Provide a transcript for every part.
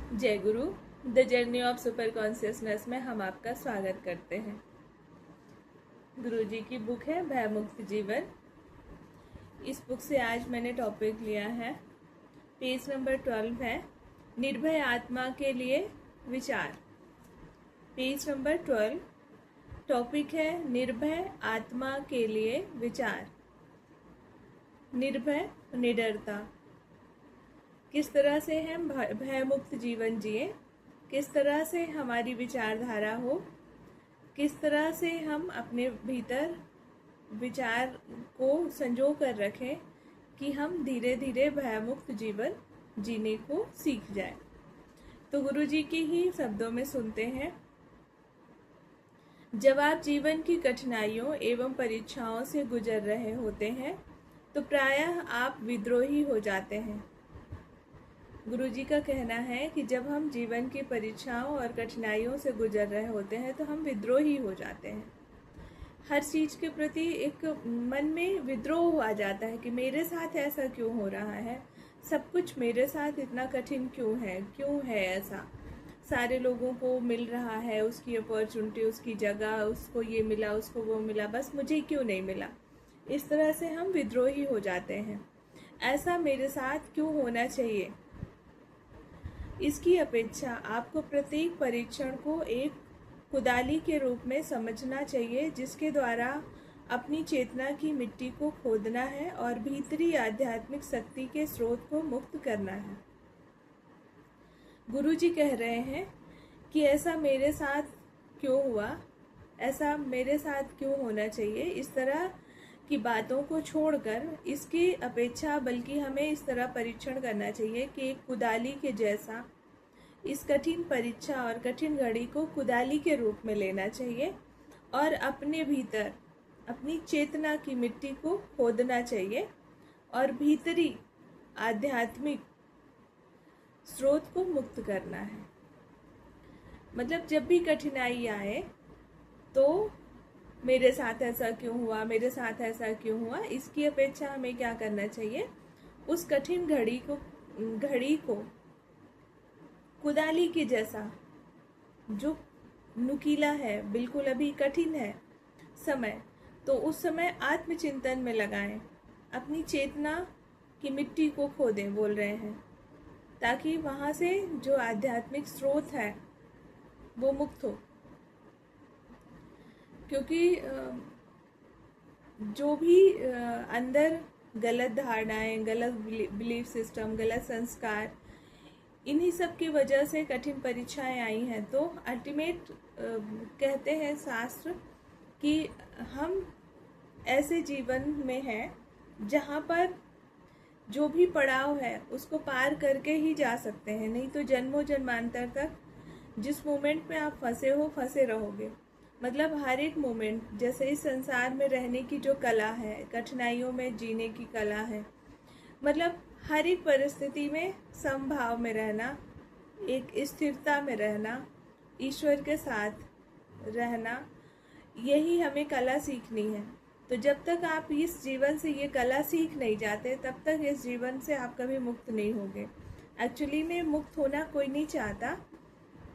जय गुरु। The journey of super consciousness में हम आपका स्वागत करते हैं। गुरु जी की बुक है भयमुक्त जीवन। इस बुक से आज मैंने टॉपिक लिया है, पेज नंबर 12 है, निर्भय आत्मा के लिए विचार। पेज नंबर 12, टॉपिक है निर्भय आत्मा के लिए विचार। निर्भय, निडरता। किस तरह से हम भयमुक्त जीवन जिए, किस तरह से हमारी विचारधारा हो, किस तरह से हम अपने भीतर विचार को संजो कर रखें कि हम धीरे धीरे भयमुक्त जीवन जीने को सीख जाए। तो गुरु जी के ही शब्दों में सुनते हैं। जब आप जीवन की कठिनाइयों एवं परीक्षाओं से गुजर रहे होते हैं तो प्रायः आप विद्रोही हो जाते हैं। गुरु जी का कहना है कि जब हम जीवन की परीक्षाओं और कठिनाइयों से गुजर रहे होते हैं तो हम विद्रोही हो जाते हैं। हर चीज़ के प्रति एक मन में विद्रोह आ जाता है कि मेरे साथ ऐसा क्यों हो रहा है, सब कुछ मेरे साथ इतना कठिन क्यों है ऐसा। सारे लोगों को मिल रहा है, उसकी अपॉर्चुनिटी, उसकी जगह, उसको ये मिला, उसको वो मिला, बस मुझे क्यों नहीं मिला। इस तरह से हम विद्रोही हो जाते हैं। ऐसा मेरे साथ क्यों होना चाहिए। इसकी अपेक्षा आपको प्रत्येक परीक्षण को एक कुदाली के रूप में समझना चाहिए, जिसके द्वारा अपनी चेतना की मिट्टी को खोदना है और भीतरी आध्यात्मिक शक्ति के स्रोत को मुक्त करना है। गुरु जी कह रहे हैं कि ऐसा मेरे साथ क्यों हुआ, ऐसा मेरे साथ क्यों होना चाहिए। इस तरह की बातों को छोड़कर इसकी अपेक्षा बल्कि हमें इस तरह परीक्षण करना चाहिए कि एक कुदाली के जैसा इस कठिन परीक्षा और कठिन घड़ी को कुदाली के रूप में लेना चाहिए और अपने भीतर अपनी चेतना की मिट्टी को खोदना चाहिए और भीतरी आध्यात्मिक स्रोत को मुक्त करना है। मतलब जब भी कठिनाई आए तो मेरे साथ ऐसा क्यों हुआ, मेरे साथ ऐसा क्यों हुआ, इसकी अपेक्षा हमें क्या करना चाहिए, उस कठिन घड़ी को कुदाली के जैसा जो नुकीला है, बिल्कुल अभी कठिन है समय, तो उस समय आत्मचिंतन में लगाएं, अपनी चेतना की मिट्टी को खोदें, बोल रहे हैं, ताकि वहाँ से जो आध्यात्मिक स्रोत है वो मुक्त हो। क्योंकि जो भी अंदर गलत धारणाएं, गलत बिलीफ सिस्टम, गलत संस्कार, इन्हीं सब की वजह से कठिन परीक्षाएं आई हैं। तो अल्टीमेट कहते हैं शास्त्र कि हम ऐसे जीवन में हैं जहाँ पर जो भी पड़ाव है उसको पार करके ही जा सकते हैं, नहीं तो जन्मों जन्मांतर तक जिस मोमेंट में आप फंसे रहोगे। मतलब हर एक मोमेंट, जैसे इस संसार में रहने की जो कला है, कठिनाइयों में जीने की कला है, मतलब हर एक परिस्थिति में समभाव में रहना, एक स्थिरता में रहना, ईश्वर के साथ रहना, यही हमें कला सीखनी है। तो जब तक आप इस जीवन से ये कला सीख नहीं जाते तब तक इस जीवन से आप कभी मुक्त नहीं होंगे। एक्चुअली में मुक्त होना कोई नहीं चाहता,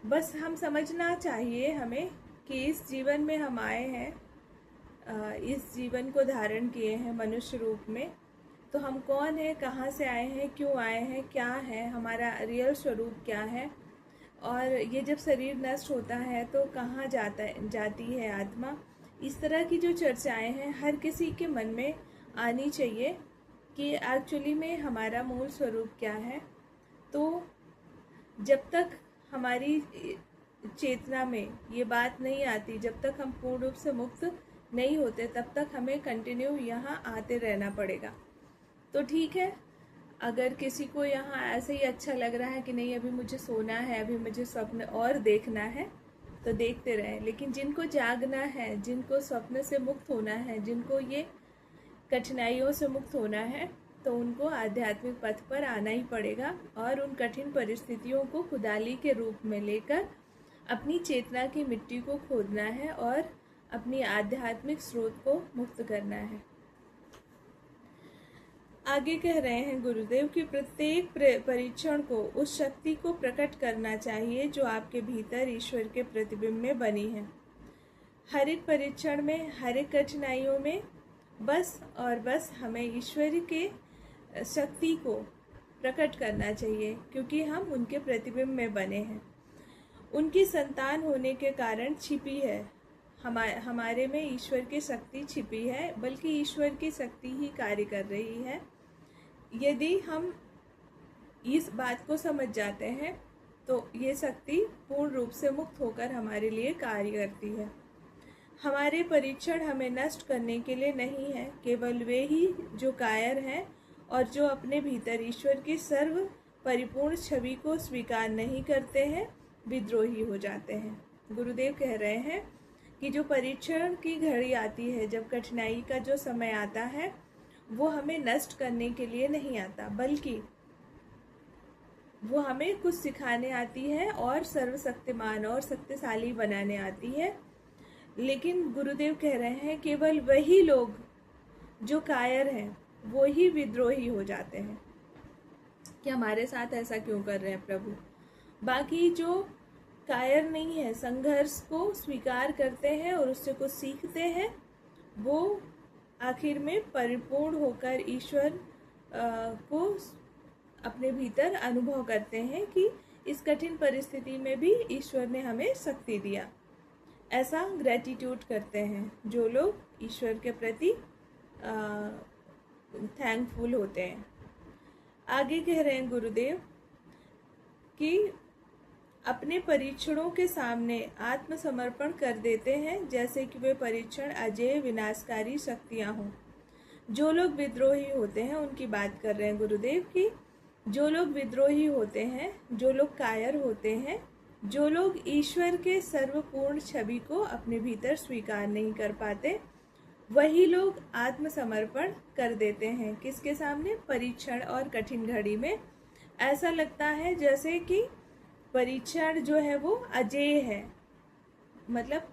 बस हम समझना चाहिए हमें कि इस जीवन में हम आए हैं, इस जीवन को धारण किए हैं मनुष्य रूप में, तो हम कौन है, कहाँ से आए हैं, क्यों आए हैं, क्या है हमारा रियल स्वरूप, क्या है, और ये जब शरीर नष्ट होता है तो कहाँ जाती है आत्मा। इस तरह की जो चर्चाएं हैं हर किसी के मन में आनी चाहिए कि एक्चुअली में हमारा मूल स्वरूप क्या है। तो जब तक हमारी चेतना में ये बात नहीं आती, जब तक हम पूर्ण रूप से मुक्त नहीं होते, तब तक हमें कंटिन्यू यहाँ आते रहना पड़ेगा। तो ठीक है, अगर किसी को यहाँ ऐसे ही अच्छा लग रहा है कि नहीं अभी मुझे सोना है, अभी मुझे स्वप्न और देखना है, तो देखते रहें। लेकिन जिनको जागना है, जिनको स्वप्न से मुक्त होना है, जिनको ये कठिनाइयों से मुक्त होना है, तो उनको आध्यात्मिक पथ पर आना ही पड़ेगा और उन कठिन परिस्थितियों को कुदाली के रूप में लेकर अपनी चेतना की मिट्टी को खोदना है और अपनी आध्यात्मिक स्रोत को मुक्त करना है। आगे कह रहे हैं गुरुदेव कि प्रत्येक परीक्षण को उस शक्ति को प्रकट करना चाहिए जो आपके भीतर ईश्वर के प्रतिबिंब में बनी है। हर एक परीक्षण में, हर एक कठिनाइयों में बस और बस हमें ईश्वर के शक्ति को प्रकट करना चाहिए, क्योंकि हम उनके प्रतिबिंब में बने हैं। उनकी संतान होने के कारण छिपी है, हमारे में ईश्वर की शक्ति छिपी है, बल्कि ईश्वर की शक्ति ही कार्य कर रही है। यदि हम इस बात को समझ जाते हैं तो ये शक्ति पूर्ण रूप से मुक्त होकर हमारे लिए कार्य करती है। हमारे परीक्षण हमें नष्ट करने के लिए नहीं है, केवल वे ही जो कायर हैं और जो अपने भीतर ईश्वर की सर्व परिपूर्ण छवि को स्वीकार नहीं करते हैं, विद्रोही हो जाते हैं। गुरुदेव कह रहे हैं कि जो परीक्षण की घड़ी आती है, जब कठिनाई का जो समय आता है, वो हमें नष्ट करने के लिए नहीं आता, बल्कि वो हमें कुछ सिखाने आती है और सर्वशक्तिमान और शक्तिशाली बनाने आती है। लेकिन गुरुदेव कह रहे हैं केवल वही लोग जो कायर हैं वो ही विद्रोही हो जाते हैं कि हमारे साथ ऐसा क्यों कर रहे हैं प्रभु। बाकी जो कायर नहीं है, संघर्ष को स्वीकार करते हैं और उससे कुछ सीखते हैं, वो आखिर में परिपूर्ण होकर ईश्वर को अपने भीतर अनुभव करते हैं कि इस कठिन परिस्थिति में भी ईश्वर ने हमें शक्ति दिया। ऐसा ग्रेटिट्यूड करते हैं जो लोग ईश्वर के प्रति थैंकफुल होते हैं। आगे कह रहे हैं गुरुदेव कि अपने परीक्षणों के सामने आत्मसमर्पण कर देते हैं, जैसे कि वे परीक्षण अजेय विनाशकारी शक्तियां हों। जो लोग विद्रोही होते हैं उनकी बात कर रहे हैं गुरुदेव की। जो लोग विद्रोही होते हैं, जो लोग कायर होते हैं, जो लोग ईश्वर के सर्वपूर्ण छवि को अपने भीतर स्वीकार नहीं कर पाते, वही लोग आत्मसमर्पण कर देते हैं। किसके सामने? परीक्षण और कठिन घड़ी में। ऐसा लगता है जैसे कि परीक्षण जो है वो अजेय है, मतलब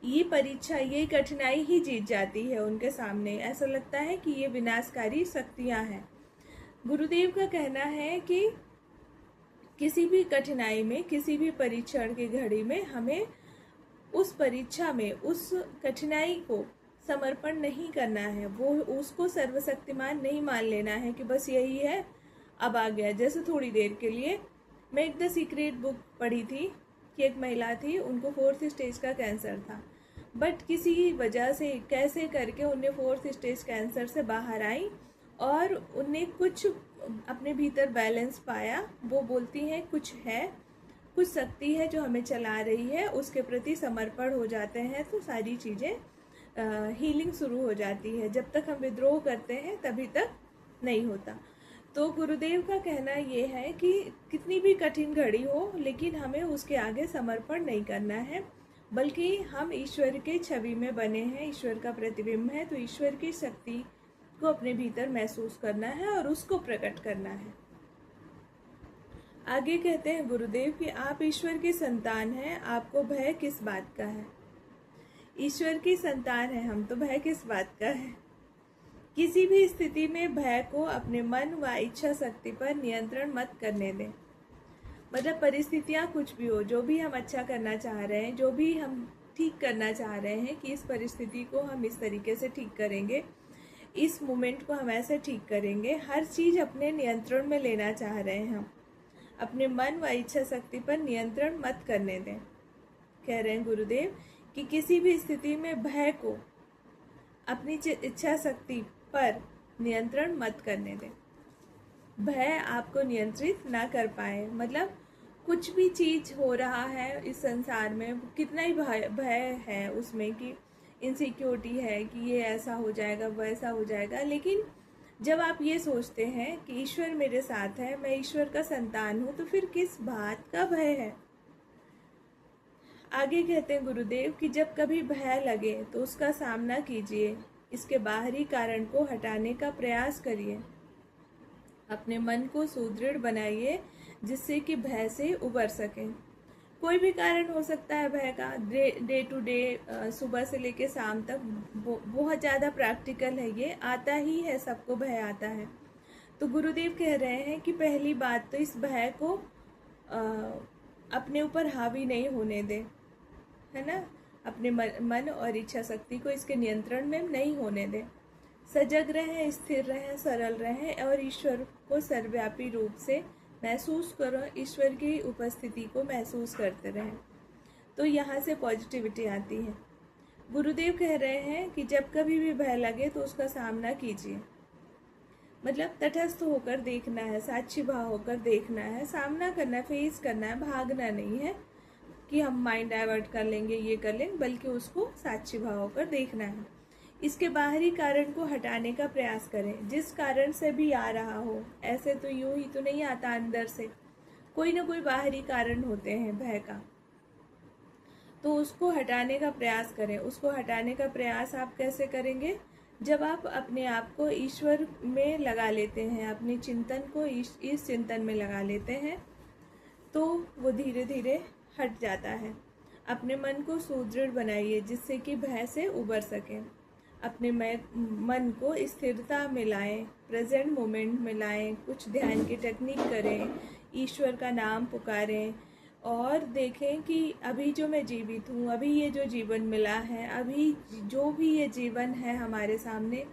ये परीक्षा, ये कठिनाई ही जीत जाती है उनके सामने। ऐसा लगता है कि ये विनाशकारी शक्तियां हैं। गुरुदेव का कहना है कि किसी भी कठिनाई में, किसी भी परीक्षण की घड़ी में हमें उस परीक्षा में, उस कठिनाई को समर्पण नहीं करना है। वो उसको सर्वशक्तिमान नहीं मान लेना है कि बस यही है, अब आ गया। जैसे थोड़ी देर के लिए मैं एक द सीक्रेट बुक पढ़ी थी कि एक महिला थी, उनको 4th स्टेज का कैंसर था, बट किसी वजह से कैसे करके उन्हें 4th स्टेज कैंसर से बाहर आई और उन्हें कुछ अपने भीतर बैलेंस पाया। वो बोलती हैं कुछ है, कुछ शक्ति है जो हमें चला रही है, उसके प्रति समर्पण हो जाते हैं तो सारी चीज़ें हीलिंग शुरू हो जाती है। जब तक हम विद्रोह करते हैं तभी तक नहीं होता। तो गुरुदेव का कहना ये है कि कितनी भी कठिन घड़ी हो, लेकिन हमें उसके आगे समर्पण नहीं करना है, बल्कि हम ईश्वर के छवि में बने हैं, ईश्वर का प्रतिबिंब है, तो ईश्वर की शक्ति को अपने भीतर महसूस करना है और उसको प्रकट करना है। आगे कहते हैं गुरुदेव कि आप ईश्वर की संतान हैं, आपको भय किस बात का है? ईश्वर की संतान है हम, तो भय किस बात का है? किसी भी स्थिति में भय को अपने मन व इच्छा शक्ति पर नियंत्रण मत करने दें। मतलब परिस्थितियाँ कुछ भी हो, जो भी हम अच्छा करना चाह रहे हैं, जो भी हम ठीक करना चाह रहे हैं कि इस परिस्थिति को हम इस तरीके से ठीक करेंगे, इस मोमेंट को हम ऐसे ठीक करेंगे, हर चीज़ अपने नियंत्रण में लेना चाह रहे हैं हम, अपने मन व इच्छा शक्ति पर नियंत्रण मत करने दें। कह रहे हैं गुरुदेव कि किसी भी स्थिति में भय को अपनी इच्छा शक्ति पर नियंत्रण मत करने दें। भय आपको नियंत्रित ना कर पाए। मतलब कुछ भी चीज़ हो रहा है इस संसार में, कितना ही भय है उसमें कि इनसिक्योरिटी है कि ये ऐसा हो जाएगा, वैसा हो जाएगा, लेकिन जब आप ये सोचते हैं कि ईश्वर मेरे साथ है, मैं ईश्वर का संतान हूँ, तो फिर किस बात का भय है? आगे कहते हैं गुरुदेव कि जब कभी भय लगे तो उसका सामना कीजिए, इसके बाहरी कारण को हटाने का प्रयास करिए, अपने मन को सुदृढ़ बनाइए जिससे कि भय से उबर सकें। कोई भी कारण हो सकता है भय का, डे टू डे, सुबह से लेके शाम तक, बहुत ज़्यादा प्रैक्टिकल है, ये आता ही है, सबको भय आता है। तो गुरुदेव कह रहे हैं कि पहली बात तो इस भय को अपने ऊपर हावी नहीं होने दें, है ना। अपने मन और इच्छा शक्ति को इसके नियंत्रण में नहीं होने दें। सजग रहें, स्थिर रहें, सरल रहें और ईश्वर को सर्वव्यापी रूप से महसूस करो, ईश्वर की उपस्थिति को महसूस करते रहें। तो यहाँ से पॉजिटिविटी आती है। गुरुदेव कह रहे हैं कि जब कभी भी भय लगे तो उसका सामना कीजिए, मतलब तटस्थ होकर देखना है, साक्षी भाव होकर देखना है, सामना करना है, फेस करना है, भागना नहीं है कि हम माइंड डाइवर्ट कर लेंगे, ये कर लेंगे, बल्कि उसको साक्षी भाव होकर देखना है। इसके बाहरी कारण को हटाने का प्रयास करें, जिस कारण से भी आ रहा हो। ऐसे तो यूं ही तो नहीं आता, अंदर से कोई ना कोई बाहरी कारण होते हैं भय का, तो उसको हटाने का प्रयास करें। उसको हटाने का प्रयास आप कैसे करेंगे? जब आप अपने आप को ईश्वर में लगा लेते हैं, अपने चिंतन को इस चिंतन में लगा लेते हैं, तो वो धीरे धीरे हट जाता है। अपने मन को सुदृढ़ बनाइए जिससे कि भय से उबर सकें। अपने मन को स्थिरता में लाएं, प्रेजेंट मोमेंट में लाएं, कुछ ध्यान की टेक्निक करें, ईश्वर का नाम पुकारें और देखें कि अभी जो मैं जीवित हूँ, अभी ये जो जीवन मिला है, अभी जो भी ये जीवन है हमारे सामने,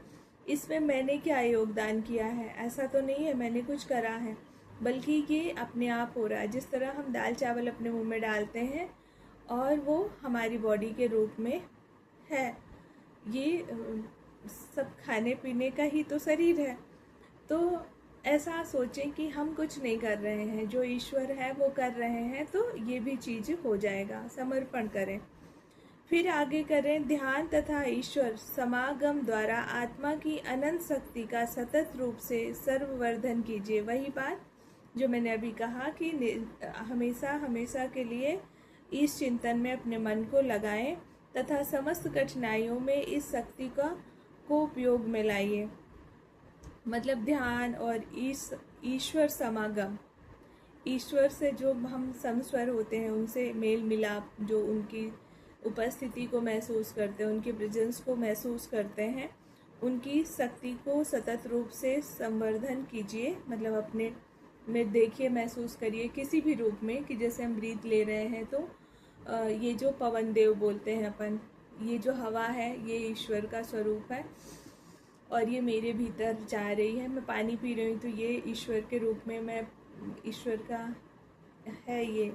इसमें मैंने क्या योगदान किया है। ऐसा तो नहीं है मैंने कुछ करा है, बल्कि ये अपने आप हो रहा है। जिस तरह हम दाल चावल अपने मुंह में डालते हैं और वो हमारी बॉडी के रूप में है, ये सब खाने पीने का ही तो शरीर है। तो ऐसा सोचें कि हम कुछ नहीं कर रहे हैं, जो ईश्वर है वो कर रहे हैं, तो ये भी चीज़ हो जाएगा। समर्पण करें, फिर आगे करें। ध्यान तथा ईश्वर समागम द्वारा आत्मा की अनंत शक्ति का सतत रूप से सर्ववर्धन कीजिए। वही बात जो मैंने अभी कहा कि हमेशा हमेशा के लिए इस चिंतन में अपने मन को लगाएं तथा समस्त कठिनाइयों में इस शक्ति को उपयोग में लाइए। मतलब ध्यान और ईश्वर समागम, ईश्वर से जो हम समस्वर होते हैं, उनसे मेल मिलाप, जो उनकी उपस्थिति को महसूस करते हैं, उनके प्रेजेंस को महसूस करते हैं, उनकी शक्ति को सतत रूप से संवर्धन कीजिए। मतलब अपने में देखिए, महसूस करिए किसी भी रूप में कि जैसे हम ब्रीथ ले रहे हैं तो ये जो पवन देव बोलते हैं अपन, ये जो हवा है ये ईश्वर का स्वरूप है और ये मेरे भीतर जा रही है। मैं पानी पी रही हूँ तो ये ईश्वर के रूप में, मैं ईश्वर का है, ये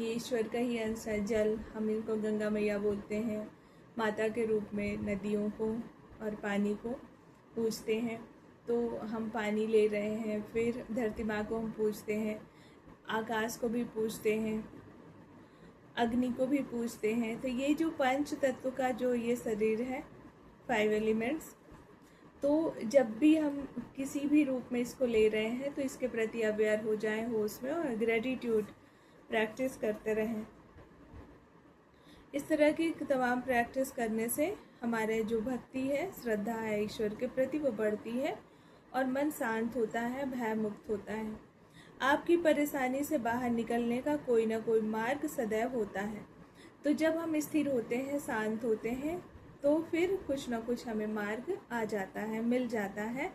ईश्वर का ही अंश है। जल, हम इनको गंगा मैया बोलते हैं, माता के रूप में नदियों को और पानी को पूजते हैं। तो हम पानी ले रहे हैं, फिर धरती माँ को हम पूजते हैं, आकाश को भी पूजते हैं, अग्नि को भी पूजते हैं। तो ये जो पंच तत्व का जो ये शरीर है, 5 एलिमेंट्स, तो जब भी हम किसी भी रूप में इसको ले रहे हैं तो इसके प्रति अवेयर हो जाएं, होश में, और ग्रेटिट्यूड प्रैक्टिस करते रहें। इस तरह की तमाम प्रैक्टिस करने से हमारे जो भक्ति है, श्रद्धा है ईश्वर के प्रति, वो बढ़ती है और मन शांत होता है, भय मुक्त होता है। आपकी परेशानी से बाहर निकलने का कोई ना कोई मार्ग सदैव होता है। तो जब हम स्थिर होते हैं, शांत होते हैं, तो फिर कुछ ना कुछ हमें मार्ग आ जाता है, मिल जाता है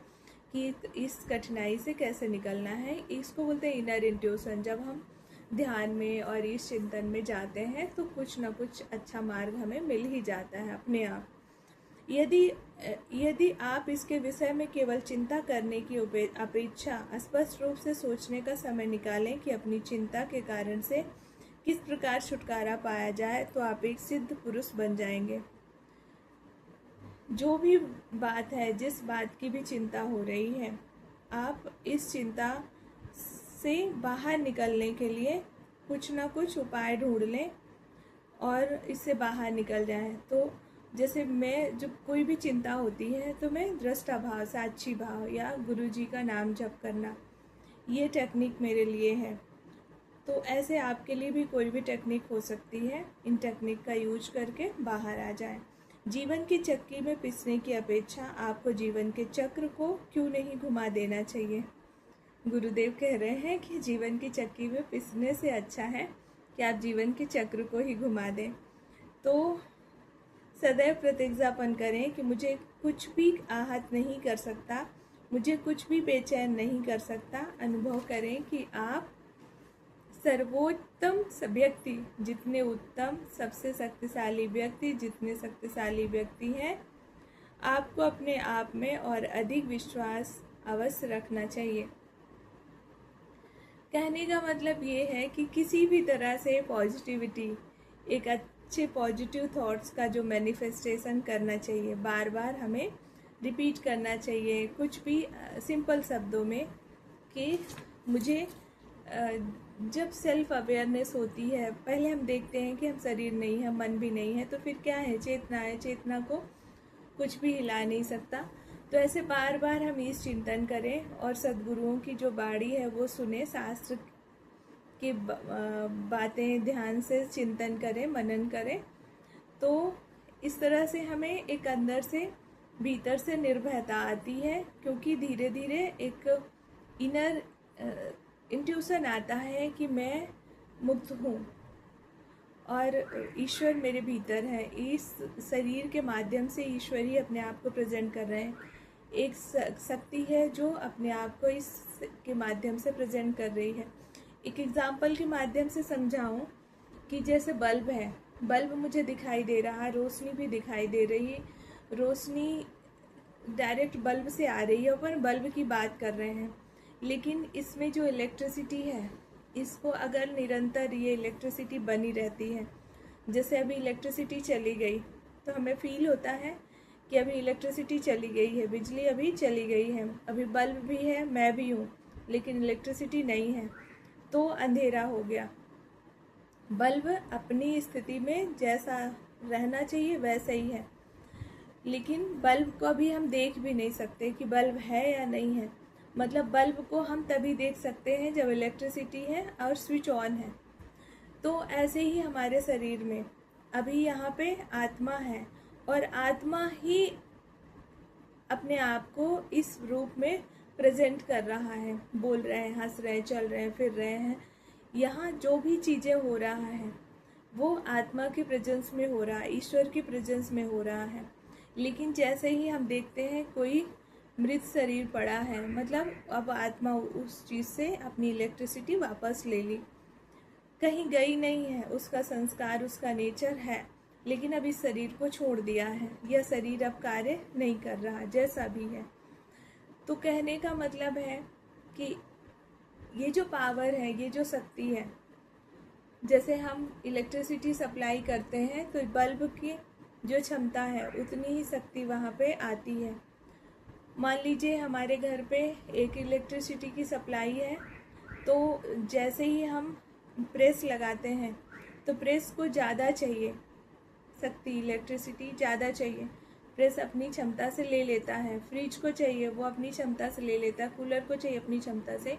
कि इस कठिनाई से कैसे निकलना है। इसको बोलते हैं इनर इंट्यूशन। जब हम ध्यान में और इस चिंतन में जाते हैं तो कुछ ना कुछ अच्छा मार्ग हमें मिल ही जाता है अपने आप। यदि आप इसके विषय में केवल चिंता करने की अपेक्षा स्पष्ट रूप से सोचने का समय निकालें कि अपनी चिंता के कारण से किस प्रकार छुटकारा पाया जाए, तो आप एक सिद्ध पुरुष बन जाएंगे। जो भी बात है, जिस बात की भी चिंता हो रही है, आप इस चिंता से बाहर निकलने के लिए कुछ ना कुछ उपाय ढूंढ लें और इससे बाहर निकल जाएं। तो जैसे मैं, जब कोई भी चिंता होती है तो मैं दृष्टा भाव, साक्षी भाव या गुरुजी का नाम जप करना, ये टेक्निक मेरे लिए है। तो ऐसे आपके लिए भी कोई भी टेक्निक हो सकती है। इन टेक्निक का यूज करके बाहर आ जाएं। जीवन की चक्की में पिसने की अपेक्षा आपको जीवन के चक्र को क्यों नहीं घुमा देना चाहिए। गुरुदेव कह रहे हैं कि जीवन की चक्की में पिसने से अच्छा है कि आप जीवन के चक्र को ही घुमा दें। तो सदैव प्रतिज्ञापन करें कि मुझे कुछ भी आहत नहीं कर सकता मुझे कुछ भी बेचैन नहीं कर सकता। अनुभव करें कि आप सर्वोत्तम व्यक्ति, जितने उत्तम, सबसे शक्तिशाली व्यक्ति, जितने शक्तिशाली व्यक्ति हैं, आपको अपने आप में और अधिक विश्वास अवश्य रखना चाहिए। कहने का मतलब ये है कि किसी भी तरह से पॉजिटिविटी, एक अच्छे पॉजिटिव थॉट्स का जो मैनिफेस्टेशन करना चाहिए, बार बार हमें रिपीट करना चाहिए, कुछ भी सिंपल शब्दों में, कि मुझे जब सेल्फ अवेयरनेस होती है, पहले हम देखते हैं कि हम शरीर नहीं है, मन भी नहीं है, तो फिर क्या है, चेतना है, चेतना को कुछ भी हिला नहीं सकता। तो ऐसे बार बार हम इस चिंतन करें और सद्गुरुओं की जो बाणी है वो सुने, शास्त्र की बातें ध्यान से चिंतन करें, मनन करें। तो इस तरह से हमें एक अंदर से, भीतर से निर्भयता आती है, क्योंकि धीरे धीरे एक इनर इंट्यूशन आता है कि मैं मुक्त हूँ और ईश्वर मेरे भीतर है। इस शरीर के माध्यम से ईश्वर ही अपने आप को प्रेजेंट कर रहे हैं। एक शक्ति है जो अपने आप को इस के माध्यम से प्रेजेंट कर रही है। एक एग्जाम्पल के माध्यम से समझाऊं कि जैसे बल्ब है, बल्ब मुझे दिखाई दे रहा है, रोशनी भी दिखाई दे रही है, रोशनी डायरेक्ट बल्ब से आ रही है, अपन बल्ब की बात कर रहे हैं, लेकिन इसमें जो इलेक्ट्रिसिटी है, इसको अगर निरंतर ये इलेक्ट्रिसिटी बनी रहती है, जैसे अभी इलेक्ट्रिसिटी चली गई तो हमें फील होता है कि अभी इलेक्ट्रिसिटी चली गई है, बिजली अभी चली गई है, अभी बल्ब भी है, मैं भी हूँ, लेकिन इलेक्ट्रिसिटी नहीं है, तो अंधेरा हो गया। बल्ब अपनी स्थिति में जैसा रहना चाहिए वैसा ही है, लेकिन बल्ब को अभी हम देख भी नहीं सकते कि बल्ब है या नहीं है। मतलब बल्ब को हम तभी देख सकते हैं जब इलेक्ट्रिसिटी है और स्विच ऑन है। तो ऐसे ही हमारे शरीर में अभी यहाँ पे आत्मा है और आत्मा ही अपने आप को इस रूप में प्रेजेंट कर रहा है, बोल रहे हैं, हंस रहे हैं, चल रहे हैं, फिर रहे हैं। यहाँ जो भी चीज़ें हो रहा है वो आत्मा के प्रेजेंस में हो रहा है, ईश्वर के प्रेजेंस में हो रहा है। लेकिन जैसे ही हम देखते हैं कोई मृत शरीर पड़ा है, मतलब अब आत्मा उस चीज़ से अपनी इलेक्ट्रिसिटी वापस ले ली, कहीं गई नहीं है, उसका संस्कार, उसका नेचर है, लेकिन अब इस शरीर को छोड़ दिया है, यह शरीर अब कार्य नहीं कर रहा जैसा भी है। तो कहने का मतलब है कि ये जो पावर है, ये जो शक्ति है, जैसे हम इलेक्ट्रिसिटी सप्लाई करते हैं तो बल्ब की जो क्षमता है उतनी ही शक्ति वहाँ पे आती है। मान लीजिए हमारे घर पे एक इलेक्ट्रिसिटी की सप्लाई है, तो जैसे ही हम प्रेस लगाते हैं तो प्रेस को ज़्यादा चाहिए शक्ति, इलेक्ट्रिसिटी ज़्यादा चाहिए, प्रेस अपनी क्षमता से ले लेता है। फ्रिज को चाहिए, वो अपनी क्षमता से ले लेता है। कूलर को चाहिए अपनी क्षमता से,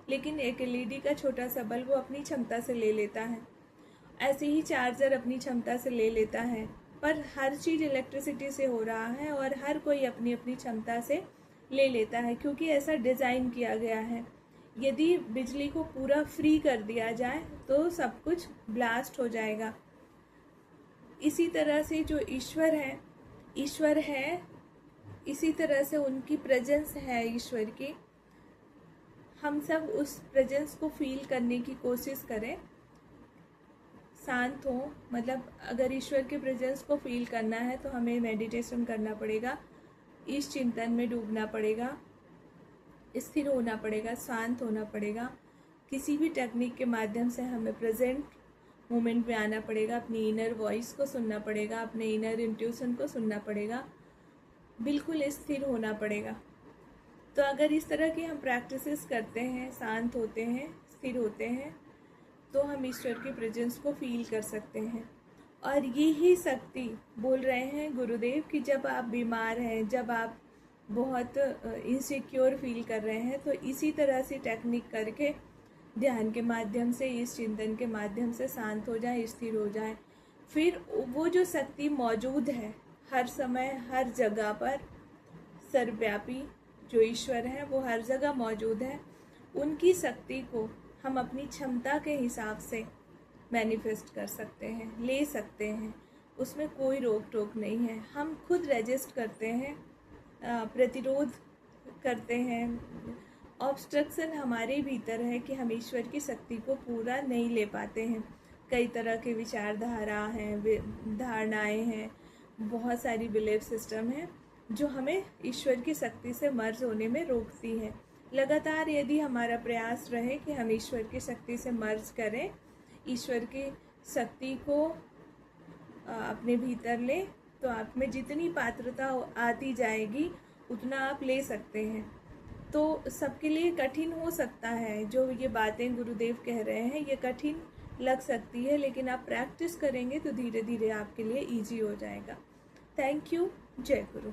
लेकिन एक एलईडी का छोटा सा बल्ब वो अपनी क्षमता से ले लेता है। ऐसे ही चार्जर अपनी क्षमता से ले लेता है। पर हर चीज़ इलेक्ट्रिसिटी से हो रहा है और हर कोई अपनी अपनी क्षमता से ले लेता है, क्योंकि ऐसा डिज़ाइन किया गया है। यदि बिजली को पूरा फ्री कर दिया जाए तो सब कुछ ब्लास्ट हो जाएगा। इसी तरह से जो ईश्वर है, इसी तरह से उनकी प्रेजेंस है ईश्वर की। हम सब उस प्रेजेंस को फील करने की कोशिश करें, शांत हो। मतलब अगर ईश्वर के प्रेजेंस को फील करना है तो हमें मेडिटेशन करना पड़ेगा, इस चिंतन में डूबना पड़ेगा, स्थिर होना पड़ेगा, शांत होना पड़ेगा। किसी भी टेक्निक के माध्यम से हमें प्रेजेंट मोमेंट में आना पड़ेगा, अपनी इनर वॉइस को सुनना पड़ेगा, अपने इनर इंट्यूशन को सुनना पड़ेगा, बिल्कुल स्थिर होना पड़ेगा। तो अगर इस तरह की हम प्रैक्टिसेस करते हैं, शांत होते हैं, स्थिर होते हैं, तो हम ईश्वर की प्रेजेंस को फील कर सकते हैं। और यही शक्ति बोल रहे हैं गुरुदेव कि जब आप बीमार हैं, जब आप बहुत इनसिक्योर फील कर रहे हैं, तो इसी तरह से टेक्निक करके ध्यान के माध्यम से, इस चिंतन के माध्यम से शांत हो जाए, स्थिर हो जाए। फिर वो जो शक्ति मौजूद है हर समय, हर जगह पर, सर्वव्यापी जो ईश्वर है वो हर जगह मौजूद है, उनकी शक्ति को हम अपनी क्षमता के हिसाब से मैनिफेस्ट कर सकते हैं, ले सकते हैं। उसमें कोई रोक टोक नहीं है। हम खुद रेजिस्ट करते हैं, प्रतिरोध करते हैं। ऑब्स्ट्रक्शन हमारे भीतर है कि हम ईश्वर की शक्ति को पूरा नहीं ले पाते हैं। कई तरह के विचारधारा हैं, धारणाएं हैं, बहुत सारी बिलीफ सिस्टम हैं जो हमें ईश्वर की शक्ति से मर्ज होने में रोकती है। लगातार यदि हमारा प्रयास रहे कि हम ईश्वर की शक्ति से मर्ज करें, ईश्वर की शक्ति को अपने भीतर लें, तो आप में जितनी पात्रता आती जाएगी उतना आप ले सकते हैं। तो सबके लिए कठिन हो सकता है, जो ये बातें गुरुदेव कह रहे हैं ये कठिन लग सकती है, लेकिन आप प्रैक्टिस करेंगे तो धीरे धीरे आपके लिए ईजी हो जाएगा। Thank you. जय गुरु।